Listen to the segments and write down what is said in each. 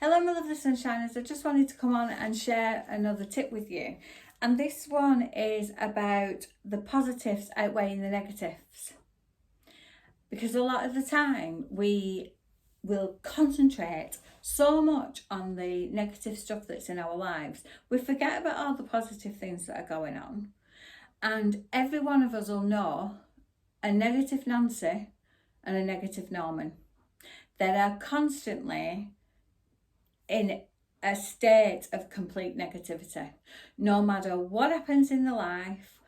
Hello my lovely sunshiners, I just wanted to come on and share another tip with you, and this one is about the positives outweighing the negatives, because a lot of the time we will concentrate so much on the negative stuff that's in our lives, we forget about all the positive things that are going on. And every one of us will know a negative Nancy and a negative Norman that are constantly in a state of complete negativity. No matter what happens in the life,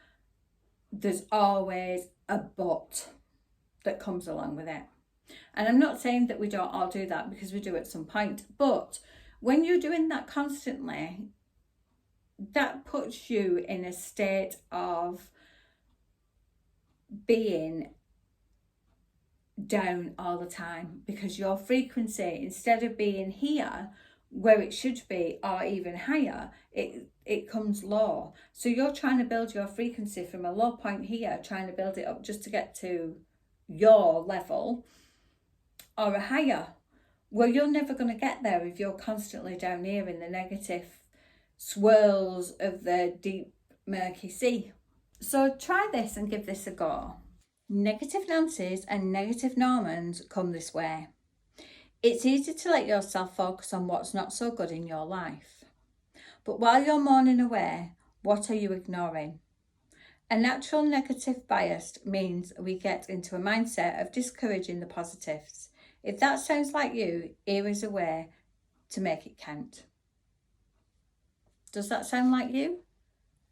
there's always a but that comes along with it. And I'm not saying that we don't all do that, because we do at some point, but when you're doing that constantly, that puts you in a state of being down all the time, because your frequency, instead of being here where it should be or even higher, it comes low. So you're trying to build your frequency from a low point here, trying to build it up just to get to your level or a higher. Well, you're never going to get there if you're constantly down here in the negative swirls of the deep murky sea. So try this and give this a go. Negative Nancy's and negative Normans come this way. It's easy to let yourself focus on what's not so good in your life. But while you're mourning away, what are you ignoring? A natural negative bias means we get into a mindset of discouraging the positives. If that sounds like you, here is a way to make it count. Does that sound like you?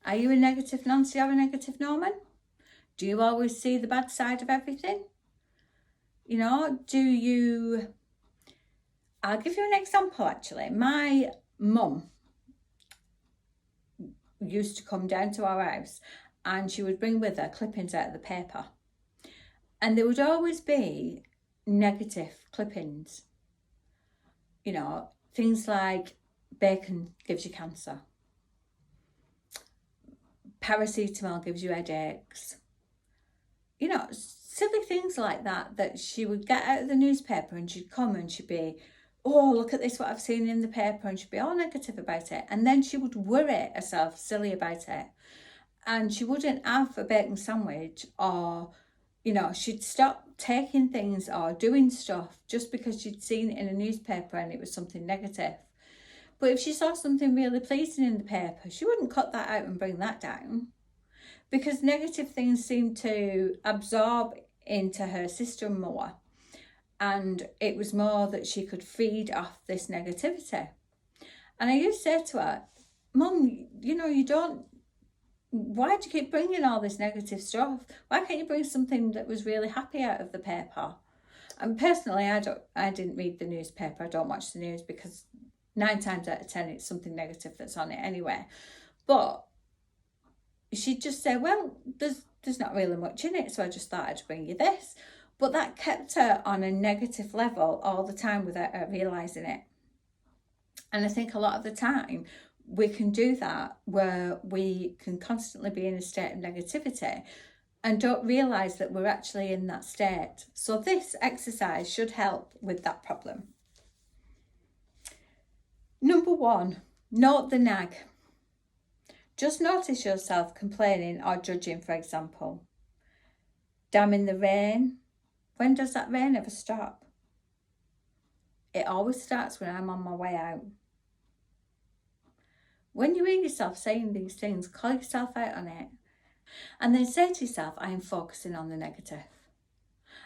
Are you a negative Nancy or a negative Norman? Do you always see the bad side of everything? I'll give you an example actually. My mum used to come down to our house and she would bring with her clippings out of the paper. And there would always be negative clippings. Things like bacon gives you cancer. Paracetamol gives you headaches. Silly things like that she would get out of the newspaper, and she'd come and she'd be, oh, look at this, what I've seen in the paper, and she'd be all negative about it. And then she would worry herself silly about it. And she wouldn't have a bacon sandwich, or, she'd stop taking things or doing stuff just because she'd seen it in a newspaper and it was something negative. But if she saw something really pleasing in the paper, she wouldn't cut that out and bring that down, because negative things seem to absorb into her system more. And it was more that she could feed off this negativity. And I used to say to her, Mum, why do you keep bringing all this negative stuff? Why can't you bring something that was really happy out of the paper? And personally, I didn't read the newspaper. I don't watch the news, because 9 times out of 10, it's something negative that's on it anyway. But she'd just say, well, there's not really much in it, so I just thought I'd bring you this. But that kept her on a negative level all the time without her realising it. And I think a lot of the time we can do that, where we can constantly be in a state of negativity and don't realise that we're actually in that state. So this exercise should help with that problem. Number 1, note the nag. Just notice yourself complaining or judging, for example. Damn in the rain. When does that rain ever stop? It always starts when I'm on my way out. When you hear yourself saying these things, call yourself out on it. And then say to yourself, I am focusing on the negative.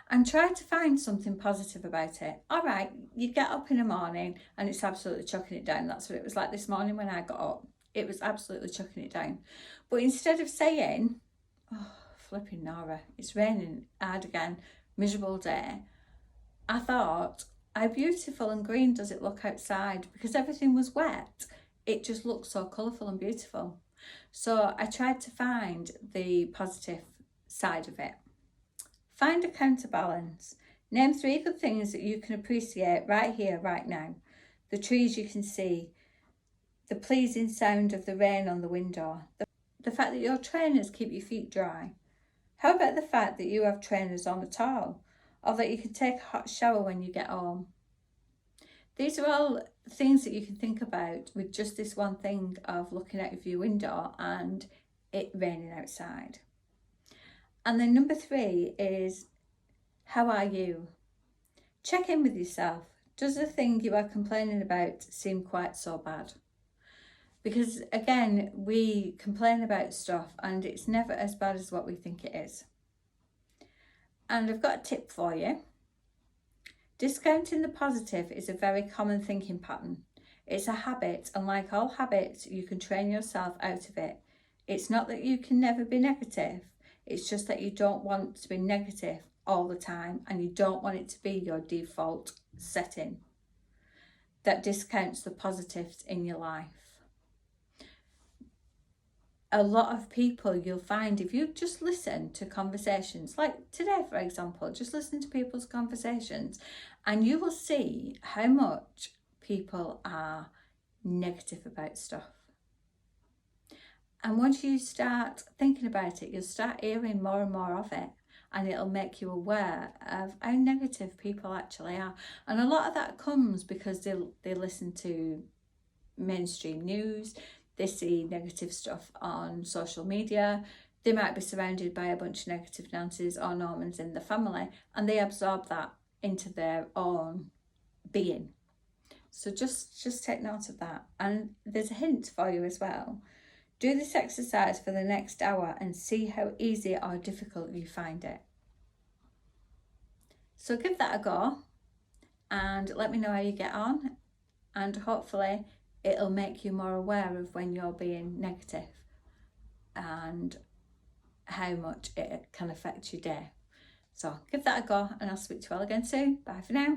And try to find something positive about it. All right, you get up in the morning and it's absolutely chucking it down. That's what it was like this morning when I got up. It was absolutely chucking it down. But instead of saying, oh, flipping Nora, it's raining hard again, miserable day, I thought, how beautiful and green does it look outside? Because everything was wet, it just looked so colourful and beautiful. So I tried to find the positive side of it. Find a counterbalance. Name 3 good things that you can appreciate right here, right now. The trees you can see, the pleasing sound of the rain on the window, the fact that your trainers keep your feet dry. How about the fact that you have trainers on at all, or that you can take a hot shower when you get home? These are all things that you can think about with just this one thing of looking out of your window and it raining outside. And then number 3 is, how are you? Check in with yourself. Does the thing you are complaining about seem quite so bad? Because again, we complain about stuff and it's never as bad as what we think it is. And I've got a tip for you. Discounting the positive is a very common thinking pattern. It's a habit, and like all habits, you can train yourself out of it. It's not that you can never be negative, it's just that you don't want to be negative all the time, and you don't want it to be your default setting that discounts the positives in your life. A lot of people, you'll find, if you just listen to conversations like today, for example, just listen to people's conversations and you will see how much people are negative about stuff. And once you start thinking about it, you'll start hearing more and more of it, and it'll make you aware of how negative people actually are. And a lot of that comes because they listen to mainstream news, they see negative stuff on social media, they might be surrounded by a bunch of negative Nancy's or Normans in the family, and they absorb that into their own being. So just take note of that. And there's a hint for you as well. Do this exercise for the next hour and see how easy or difficult you find it. So give that a go and let me know how you get on, and hopefully it'll make you more aware of when you're being negative and how much it can affect your day. So give that a go, and I'll speak to you all again soon. Bye for now.